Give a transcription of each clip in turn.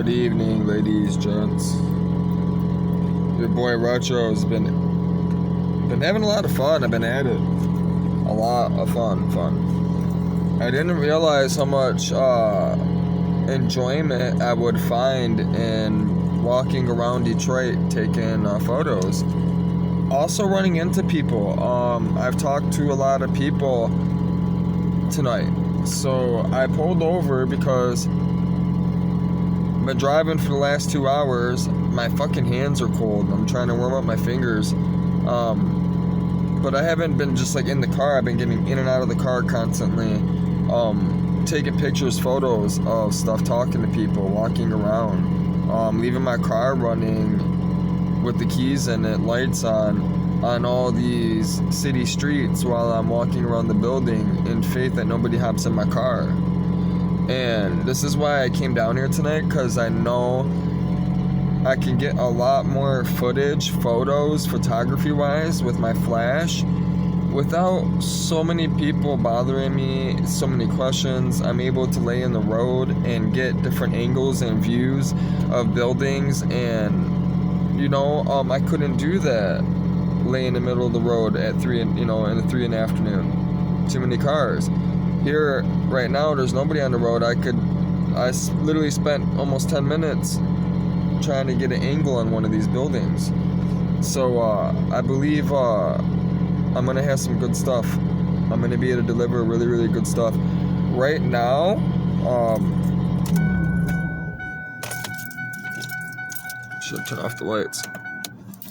Good evening, ladies, gents. Your boy Rocho's been having a lot of fun. I've been at it. A lot of fun. I didn't realize how much enjoyment I would find in walking around Detroit taking photos. Also running into people. I've talked to a lot of people tonight. So I pulled over because I've been driving for the last 2 hours. My fucking hands are cold. I'm trying to warm up my fingers. But I haven't been just like in the car. I've been getting in and out of the car constantly. Taking pictures, photos of stuff, talking to people, walking around. Leaving my car running with the keys and it, lights on all these city streets while I'm walking around the building in faith that nobody hops in my car. And this is why I came down here tonight, because I know I can get a lot more footage, photos, photography-wise with my flash without so many people bothering me, so many questions. I'm able to lay in the road and get different angles and views of buildings, and I couldn't do that lay in the middle of the road at 3 in the 3 in the afternoon. Too many cars. Here, right now, there's nobody on the road. I literally spent almost 10 minutes trying to get an angle on one of these buildings. So, I believe, I'm going to have some good stuff. I'm going to be able to deliver really, really good stuff. Right now, should turn off the lights.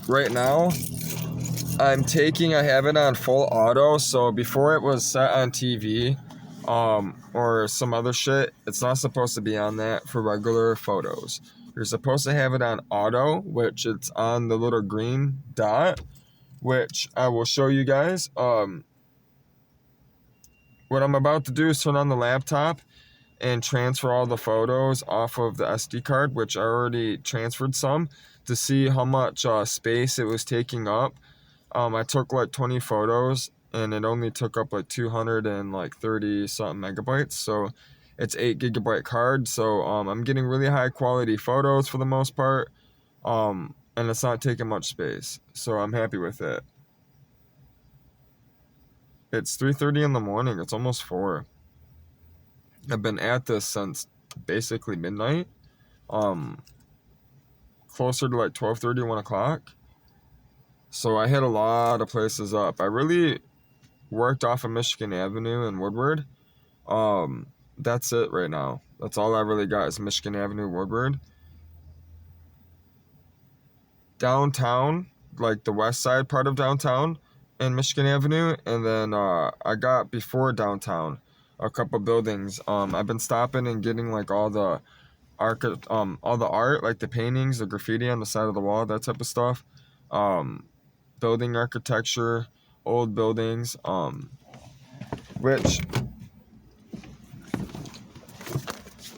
Right now, I have it on full auto, so before it was set on TV, or some other shit, it's not supposed to be on that for regular photos. You're supposed to have it on auto, which it's on the little green dot, which I will show you guys. What I'm about to do is turn on the laptop and transfer all the photos off of the SD card, which I already transferred some, to see how much space it was taking up. I took like 20 photos and it only took up like 230 something megabytes. So it's 8 GB card. So I'm getting really high quality photos for the most part. And it's not taking much space. So I'm happy with it. It's 3:30 in the morning. It's almost 4. I've been at this since basically midnight. Closer to like 12:30, 1 o'clock. So I hit a lot of places up. I really worked off of Michigan Avenue in Woodward. That's it right now. That's all I really got is Michigan Avenue, Woodward. Downtown, like the west side part of downtown and Michigan Avenue, and then I got before downtown a couple buildings. I've been stopping and getting like all the art, like the paintings, the graffiti on the side of the wall, that type of stuff. Building architecture, old buildings, which,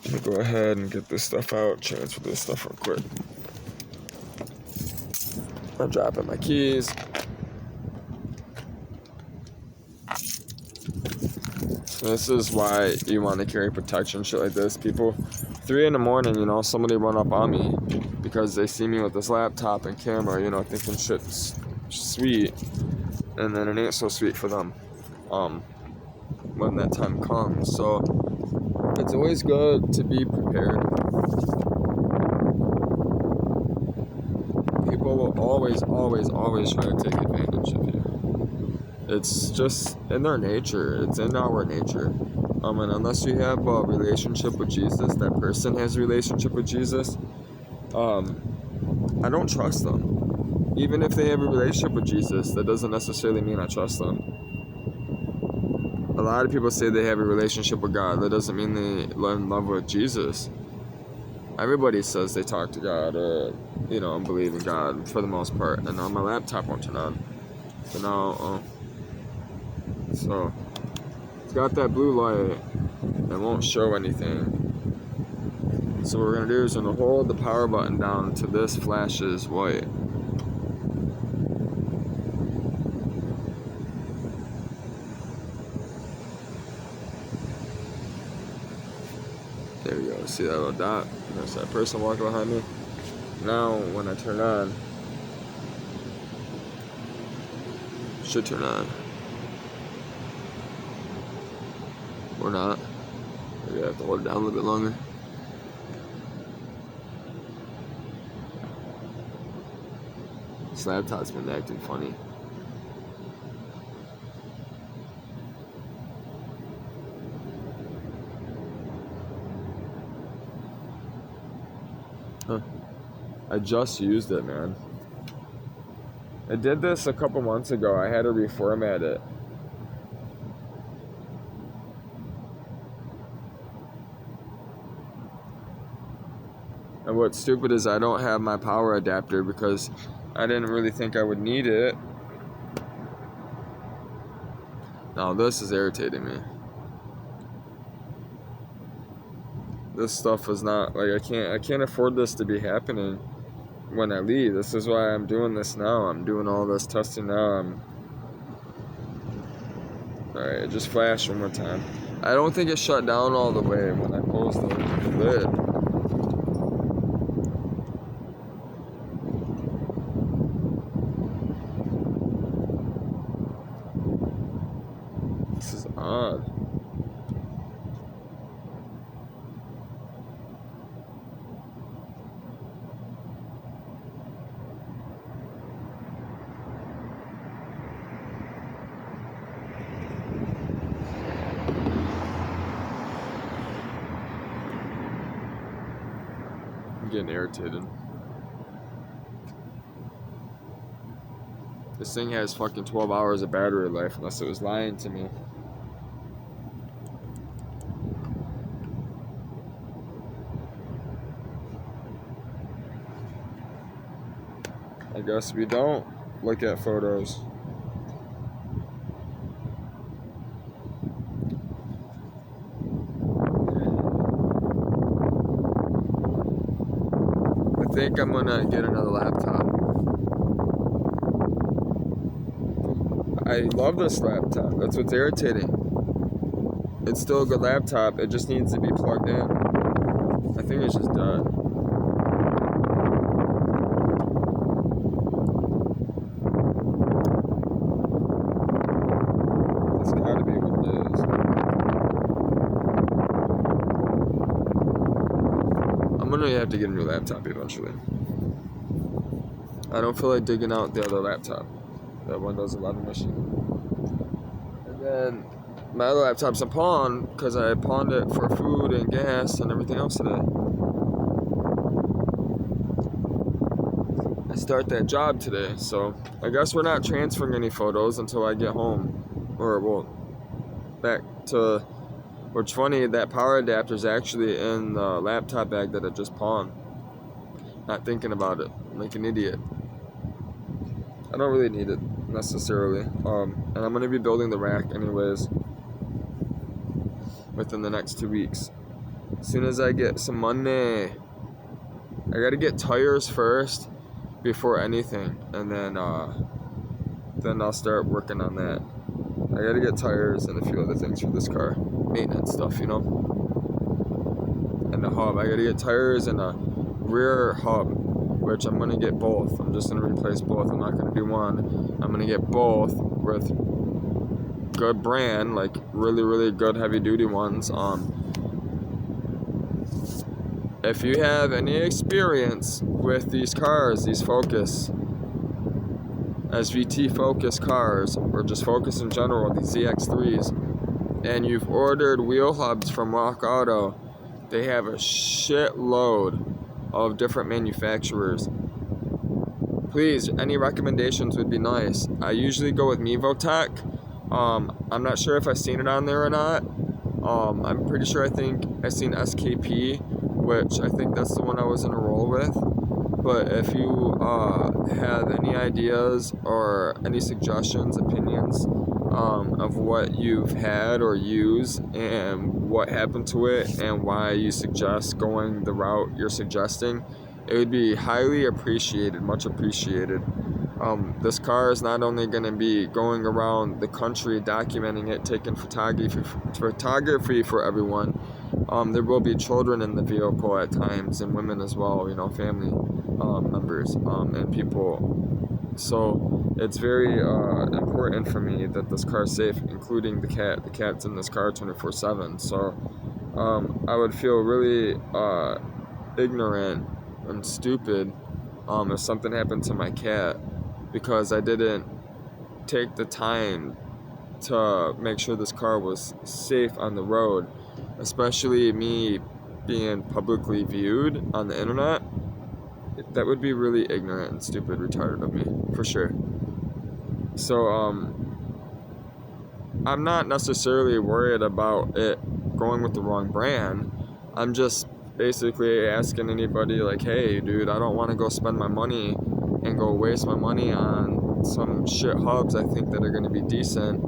let me go ahead and get this stuff out, transfer this stuff real quick. I'm dropping my keys. This is why you want to carry protection, shit like this. People, 3 in the morning, somebody run up on me because they see me with this laptop and camera, thinking shit's sweet, and then it ain't so sweet for them when that time comes. So it's always good to be prepared. People will always try to take advantage of you. It's just in their nature. It's in our nature. And unless you have a relationship with Jesus, that person has a relationship with Jesus, I don't trust them. Even if they have a relationship with Jesus, that doesn't necessarily mean I trust them. A lot of people say they have a relationship with God. That doesn't mean they are in love with Jesus. Everybody says they talk to God or, believe in God for the most part. And on my laptop won't turn on. So it's got that blue light. It won't show anything. So what we're going to do is we're going to hold the power button down until this flashes white. There he goes. see that little dot. There's that person walking behind me. Now, when I turn on, should turn on. Or not. Maybe I have to hold it down a little bit longer. This laptop's been acting funny. Huh. I just used it, man. I did this a couple months ago. I had to reformat it. And what's stupid is I don't have my power adapter because I didn't really think I would need it. Now this is irritating me. This stuff is not, like, I can't afford this to be happening when I leave. This is why I'm doing this now. I'm doing all this testing now. Alright, just flash one more time. I don't think it shut down all the way when I closed the lid. This is odd. I'm getting irritated. This thing has fucking 12 hours of battery life unless it was lying to me. I guess we don't look at photos. I think I'm gonna get another laptop. I love this laptop. That's what's irritating. It's still a good laptop. It just needs to be plugged in. I think it's just done. It's gotta be what it is. I'm gonna have to get a new laptop eventually. I don't feel like digging out the other laptop. That Windows 11 machine. And then my other laptop's a pawn because I pawned it for food and gas and everything else today. I start that job today, so I guess we're not transferring any photos until I get home. Or, well, back to... What's funny, that power adapter is actually in the laptop bag that I just pawned. Not thinking about it. I'm like an idiot. I don't really need it necessarily. And I'm going to be building the rack anyways within the next 2 weeks. As soon as I get some money. I got to get tires first before anything. And then I'll start working on that. I got to get tires and a few other things for this car. Maintenance stuff, you know. And the hub. I got to get tires and a rear hub, which I'm going to get both. I'm just going to replace both. I'm not going to do one. I'm going to get both with good brand, like really, really good heavy duty ones. If you have any experience with these cars, these Focus, SVT Focus cars, or just Focus in general, these ZX3s, and you've ordered wheel hubs from Rock Auto, they have a shitload of different manufacturers. Please, any recommendations would be nice. I usually go with Mevotech. I'm not sure if I've seen it on there or not. I'm pretty sure I've seen SKP, which I think that's the one I was in a roll with. But if you have any ideas or any suggestions, opinions of what you've had or use and what happened to it and why you suggest going the route you're suggesting, it would be highly appreciated, much appreciated. This car is not only going to be going around the country documenting it, taking photography for everyone, There will be children in the vehicle at times, and women as well, family members, and people. So it's very important for me that this car is safe, including the cat. The cat's in this car 24/7. So I would feel really ignorant and stupid if something happened to my cat because I didn't take the time to make sure this car was safe on the road, especially me being publicly viewed on the internet. That would be really ignorant and stupid, retarded of me, for sure. So I'm not necessarily worried about it going with the wrong brand. I'm just basically asking anybody like, hey dude, I don't want to go spend my money and go waste my money on some shit hubs I think that are going to be decent,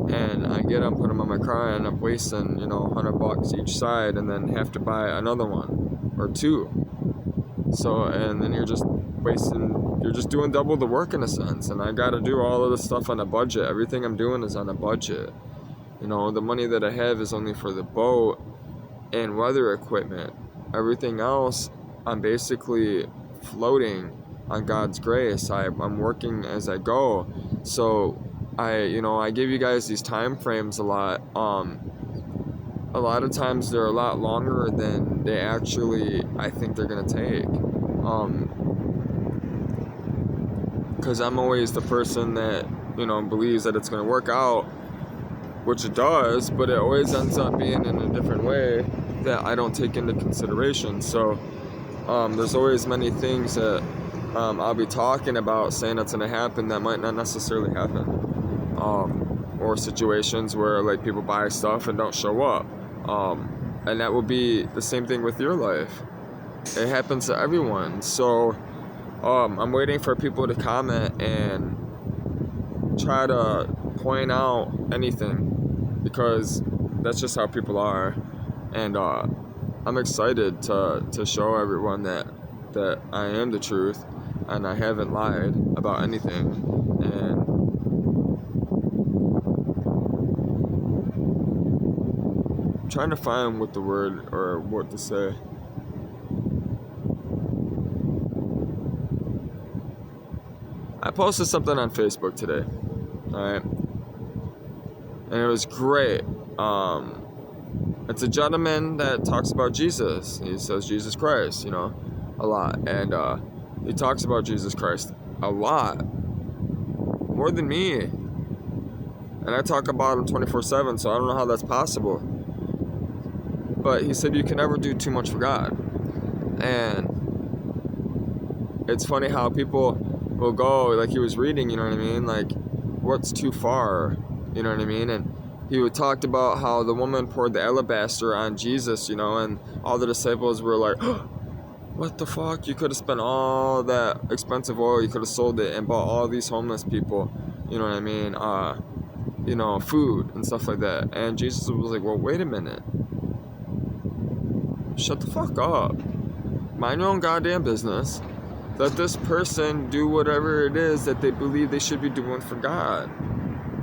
and I get them, put them on my car, and I'm wasting $100 each side, and then have to buy another one or two. So, and then you're just doing double the work in a sense, and I gotta do all of this stuff on a budget. Everything I'm doing is on a budget. The money that I have is only for the boat and weather equipment. Everything else, I'm basically floating on God's grace. I'm working as I go. So I give you guys these time frames a lot. A lot of times they're a lot longer than they actually I think they're gonna take. Because I'm always the person that believes that it's gonna work out, which it does, but it always ends up being in a different way that I don't take into consideration. So there's always many things that I'll be talking about, saying it's gonna happen, that might not necessarily happen. Or situations where like people buy stuff and don't show up. And that will be the same thing with your life. It happens to everyone. So I'm waiting for people to comment and try to point out anything, because that's just how people are. And I'm excited to show everyone that I am the truth and I haven't lied about anything. And I'm trying to find what the word or what to say. I posted something on Facebook today, alright? And it was great. It's a gentleman that talks about Jesus. He says Jesus Christ, a lot. And he talks about Jesus Christ a lot. More than me. And I talk about him 24/7, so I don't know how that's possible. But he said you can never do too much for God. And it's funny how people will go, like he was reading, you know what I mean? Like, what's too far? You know what I mean? And he talked about how the woman poured the alabaster on Jesus, and all the disciples were like, oh, what the fuck? You could have spent all that expensive oil, you could have sold it and bought all these homeless people, you know what I mean? Food and stuff like that. And Jesus was like, well, wait a minute. Shut the fuck up. Mind your own goddamn business. Let this person do whatever it is that they believe they should be doing for God.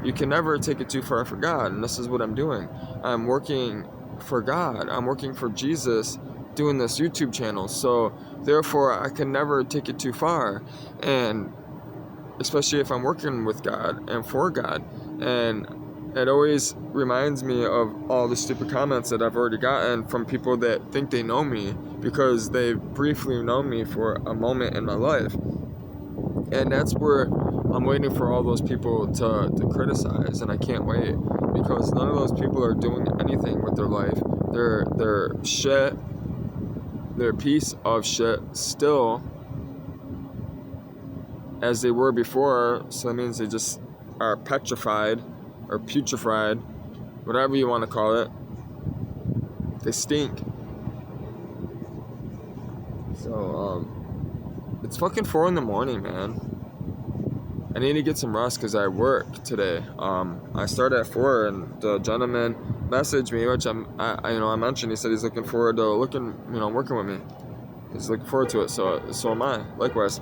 You can never take it too far for God, and this is what I'm doing. I'm working for God. I'm working for Jesus doing this YouTube channel, so therefore I can never take it too far, and especially if I'm working with God and for God. And it always reminds me of all the stupid comments that I've already gotten from people that think they know me because they've briefly known me for a moment in my life. And that's where I'm waiting for all those people to criticize, and I can't wait, because none of those people are doing anything with their life. They're shit. They're a piece of shit still, as they were before. So that means they just are petrified or putrefied, whatever you want to call it. They stink. So it's fucking 4 a.m, man. I need to get some rest because I work today. I start at 4, and the gentleman messaged me, which I mentioned. He said he's looking forward to working with me. He's looking forward to it. So am I. Likewise.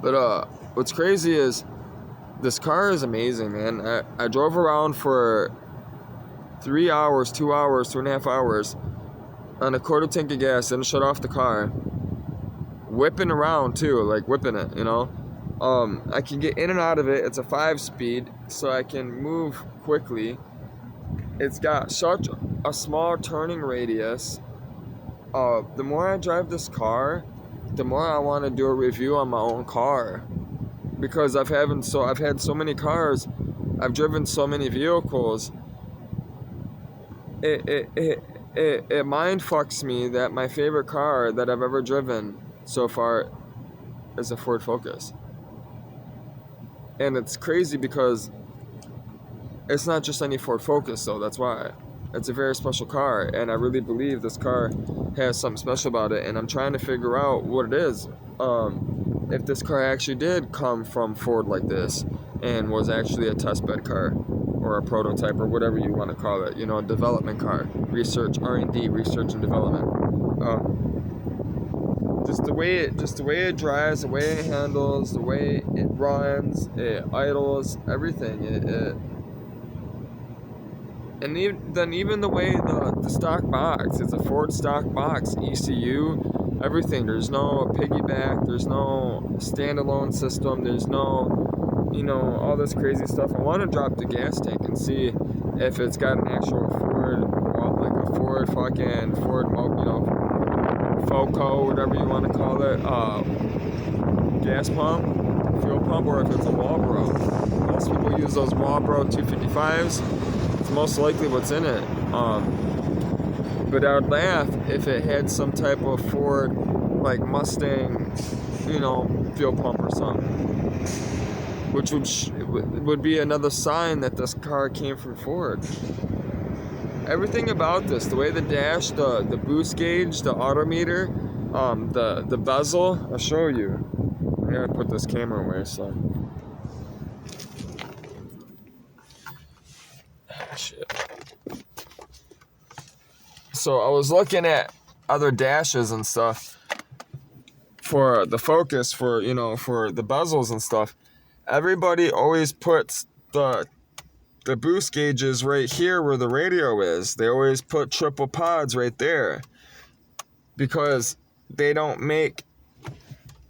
But what's crazy is this car is amazing, man. I drove around for 3 hours, 2 hours, 2.5 hours on a quarter tank of gas and shut off the car. Whipping around too, like whipping it, you know. I can get in and out of it. It's a 5-speed, so I can move quickly. It's got such a small turning radius. The more I drive this car, the more I want to do a review on my own car, because I've had so many cars, I've driven so many vehicles. It mind fucks me that my favorite car that I've ever driven so far is a Ford Focus. And it's crazy because it's not just any Ford Focus, though. That's why. It's a very special car, and I really believe this car has something special about it, and I'm trying to figure out what it is. If this car actually did come from Ford like this and was actually a testbed car or a prototype or whatever you want to call it, you know, a development car, research, R&D, research and development. Just the way it drives, the way it handles, the way it runs, it idles, everything. And even the way the stock box, it's a Ford stock box, ECU, everything. There's no piggyback, there's no standalone system, there's no, you know, all this crazy stuff. I want to drop the gas tank and see if it's got an actual Ford, well, like a Ford, you know, Foco, whatever you want to call it, gas pump, fuel pump, or if it's a Walbro. Most people use those Walbro 255s. It's most likely what's in it. But I would laugh if it had some type of Ford, like Mustang, you know, fuel pump or something, which would be another sign that this car came from Ford. Everything about this, the way the dash, the boost gauge, the odometer, the bezel, I'll show you. I gotta put this camera away, so. Shit. So I was looking at other dashes and stuff for the Focus, for, you know, for the bezels and stuff. Everybody always puts the boost gauges right here where the radio is. They always put triple pods right there because they don't make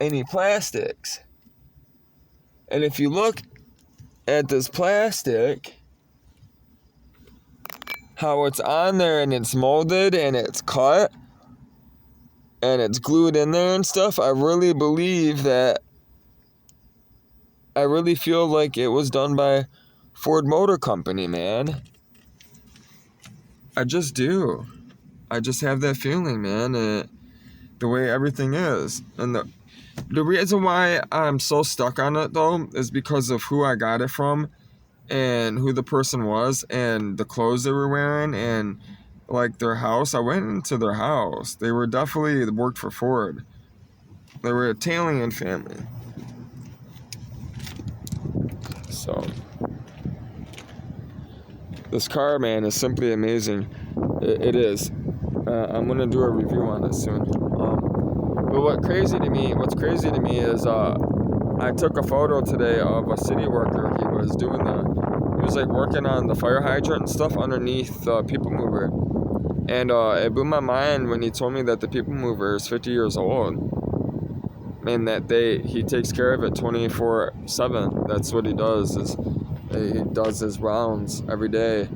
any plastics. And if you look at this plastic, how it's on there and it's molded and it's cut and it's glued in there and stuff, I really feel like it was done by Ford Motor Company, man. I just do. I just have that feeling, man. The way everything is. And the reason why I'm so stuck on it, though, is because of who I got it from and who the person was and the clothes they were wearing and, like, their house. I went into their house. They worked for Ford. They were an Italian family. So this car, man, is simply amazing. It is. I'm gonna do a review on it soon. But what's crazy to me is I took a photo today of a city worker. He was like working on the fire hydrant and stuff underneath the people mover. And it blew my mind when he told me that the people mover is 50 years old. And that he takes care of it 24/7. That's what he does, is he does his rounds every day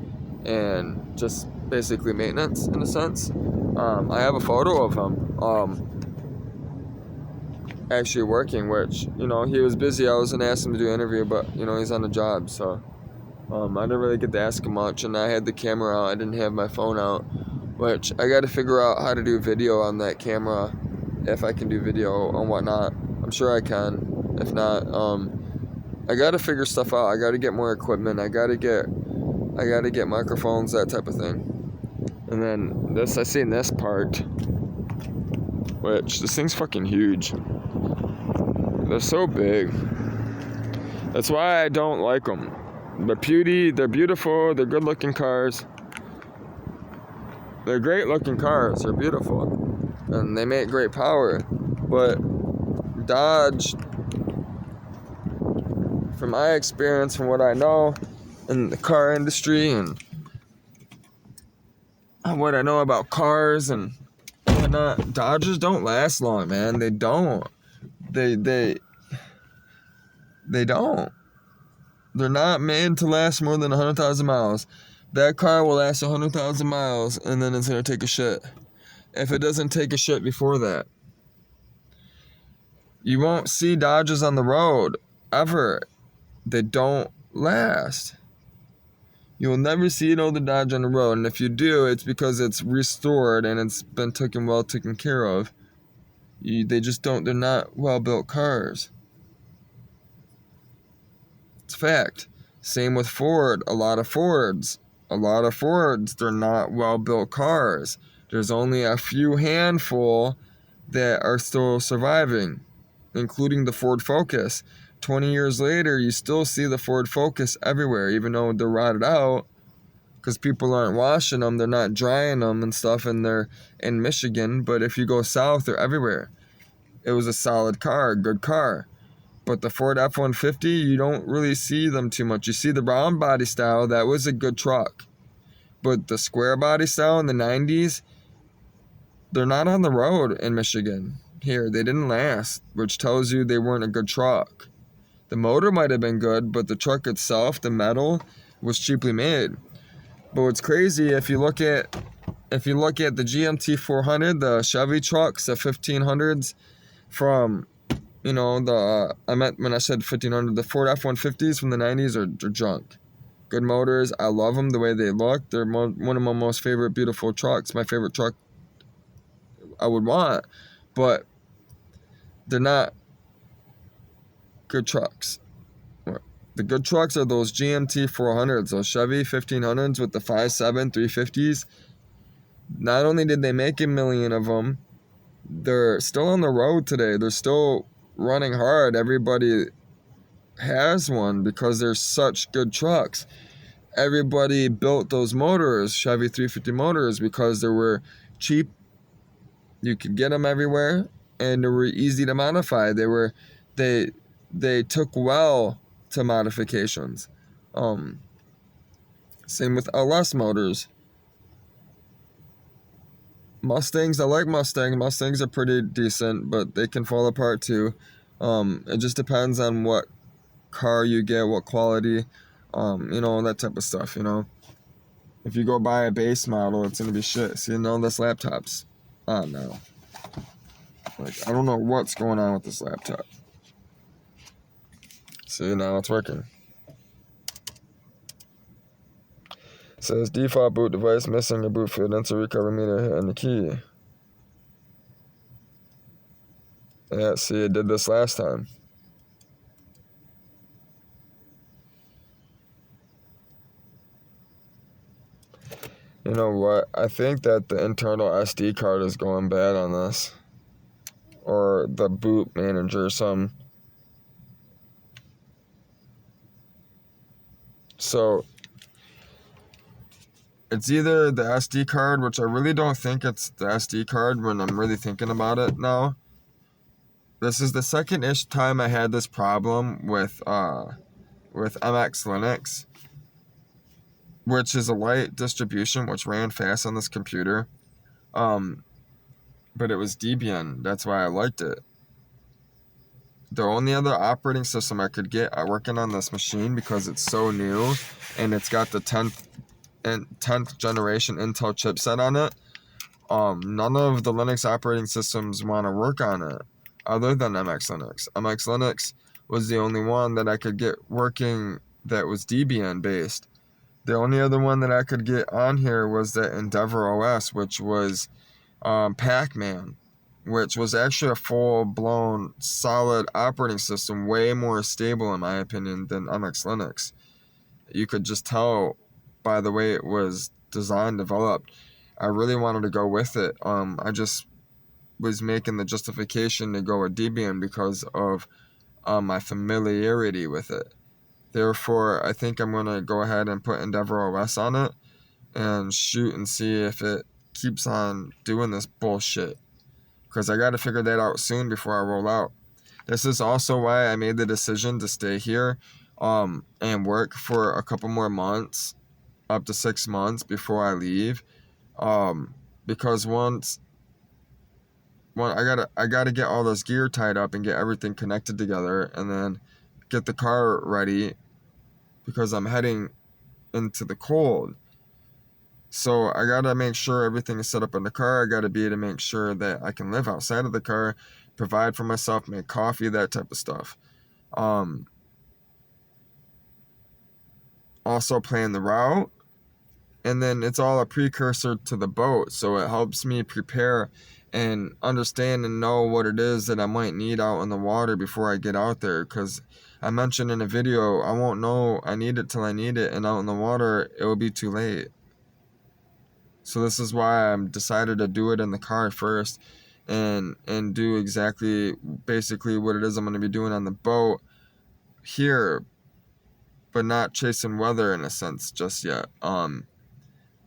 and just basically maintenance in a sense. I have a photo of him actually working, which, you know, he was busy. I was gonna ask him to do an interview, but, you know, he's on the job, so I didn't really get to ask him much. And I had the camera out, I didn't have my phone out, which I got to figure out how to do video on that camera, if I can do video and whatnot. I'm sure I can. If not, I got to figure stuff out. I got to get more equipment. I got to get microphones, that type of thing. And then I seen this part, which this thing's fucking huge. They're so big. That's why I don't like them. But they're beautiful. They're good-looking cars. They're great-looking cars. They're beautiful, and they make great power. But Dodge, from my experience, from what I know in the car industry and what I know about cars and whatnot, Dodges don't last long, man. They don't. They don't. They're not made to last more than 100,000 miles. That car will last 100,000 miles and then it's gonna take a shit. If it doesn't take a shit before that, you won't see Dodges on the road ever. They don't last. You will never see an older Dodge on the road, and if you do, it's because it's restored and it's been taken care of. They just don't. They're not well-built cars. It's a fact. Same with Ford. A lot of Fords, they're not well-built cars. There's only a few handful that are still surviving, including the Ford Focus. 20 years later, you still see the Ford Focus everywhere, even though they're rotted out, because people aren't washing them, they're not drying them and stuff, and they're in Michigan. But if you go south, they're everywhere. It was a solid car, a good car. But the Ford F-150, you don't really see them too much. You see the round body style, that was a good truck. But the square body style in the 90s, they're not on the road in Michigan. Here, they didn't last, which tells you they weren't a good truck. The motor might have been good, but the truck itself, the metal, was cheaply made. But what's crazy, if you look at the GMT 400, the Chevy trucks, the 1500s from, I meant when I said 1500, the Ford F-150s from the 90s are junk. Good motors. I love them the way they look. They're one of my most favorite beautiful trucks. My favorite truck I would want, but they're not good trucks. The good trucks are those GMT 400s, those Chevy 1500s with the 5.7 350s. Not only did they make 1 million of them, they're still on the road today. They're still running hard. Everybody has one because they're such good trucks. Everybody built those motors, Chevy 350 motors, because they were cheap. You could get them everywhere, and they were easy to modify. They took well to modifications. Same with LS motors. Mustangs, I like Mustangs. Mustangs are pretty decent, but they can fall apart too. It just depends on what car you get, what quality, that type of stuff, If you go buy a base model, it's gonna be shit. See, this laptop's on now. Like, I don't know what's going on with this laptop. See, now it's working. It says default boot device missing a boot field, insert recovery meter and the key. Yeah, see, it did this last time. You know what? I think that the internal SD card is going bad on this. Or the boot manager or something. So, it's either the SD card, which I really don't think it's the SD card when I'm really thinking about it now. This is the second-ish time I had this problem with MX Linux, which is a light distribution which ran fast on this computer. But it was Debian. That's why I liked it. The only other operating system I could get working on this machine, because it's so new and it's got the 10th generation Intel chipset on it, none of the Linux operating systems want to work on it other than MX Linux. MX Linux was the only one that I could get working that was Debian based. The only other one that I could get on here was the Endeavor OS, which was Pac-Man, which was actually a full-blown solid operating system, way more stable in my opinion than MX Linux. You could just tell by the way it was designed, developed. I really wanted to go with it. I just was making the justification to go with Debian because of my familiarity with it. Therefore, I think I'm going to go ahead and put Endeavor OS on it and shoot and see if it keeps on doing this bullshit. Because I got to figure that out soon before I roll out. This is also why I made the decision to stay here and work for a couple more months, up to 6 months before I leave. Because I gotta get all this gear tied up and get everything connected together, and then get the car ready because I'm heading into the cold. So I gotta make sure everything is set up in the car. I gotta be able to make sure that I can live outside of the car, provide for myself, make coffee, that type of stuff. Um, Also plan the route, and then it's all a precursor to the boat, so it helps me prepare and understand and know what it is that I might need out in the water before I get out there. Because I mentioned in a video, I won't know I need it till I need it, and out in the water it will be too late. So this is why I'm decided to do it in the car first, and do exactly basically what it is I'm going to be doing on the boat here, but not chasing weather in a sense just yet. I'm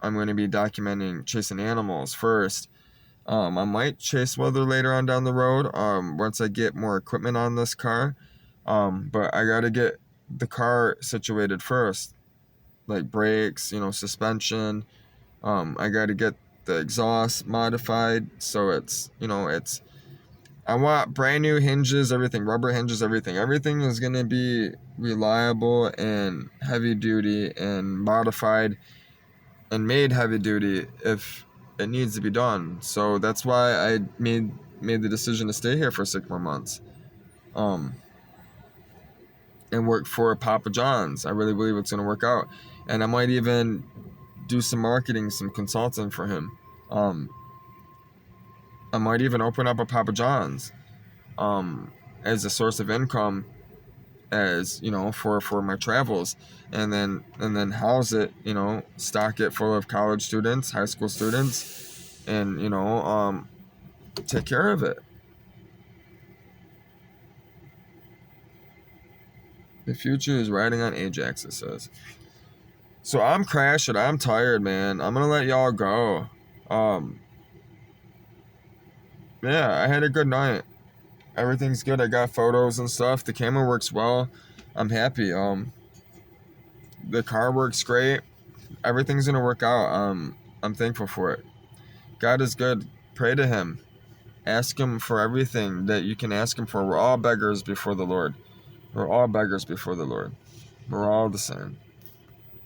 going to be documenting chasing animals first. I might chase weather later on down the road, once I get more equipment on this car. But I got to get the car situated first, like brakes, suspension. I got to get the exhaust modified so it's I want brand new hinges, everything, rubber hinges, everything. Everything is going to be reliable and heavy duty and modified and made heavy duty if it needs to be done. So that's why I made the decision to stay here for 6 more months, um, and work for Papa John's. I really believe it's gonna work out, and I might even do some marketing, some consulting for him. Um, I might even open up a Papa John's, um, as a source of income, as for my travels, and then house it, stock it full of college students, high school students, and take care of it. The future is riding on Ajax, it says. So I'm crashing. I'm tired, man. I'm gonna let y'all go. Um, yeah, I had a good night. Everything's good. I got photos and stuff. The camera works well. I'm happy. The car works great. Everything's gonna work out. I'm thankful for it. God is good. Pray to Him. Ask Him for everything that you can ask Him for. We're all beggars before the Lord. We're all beggars before the Lord. We're all the same.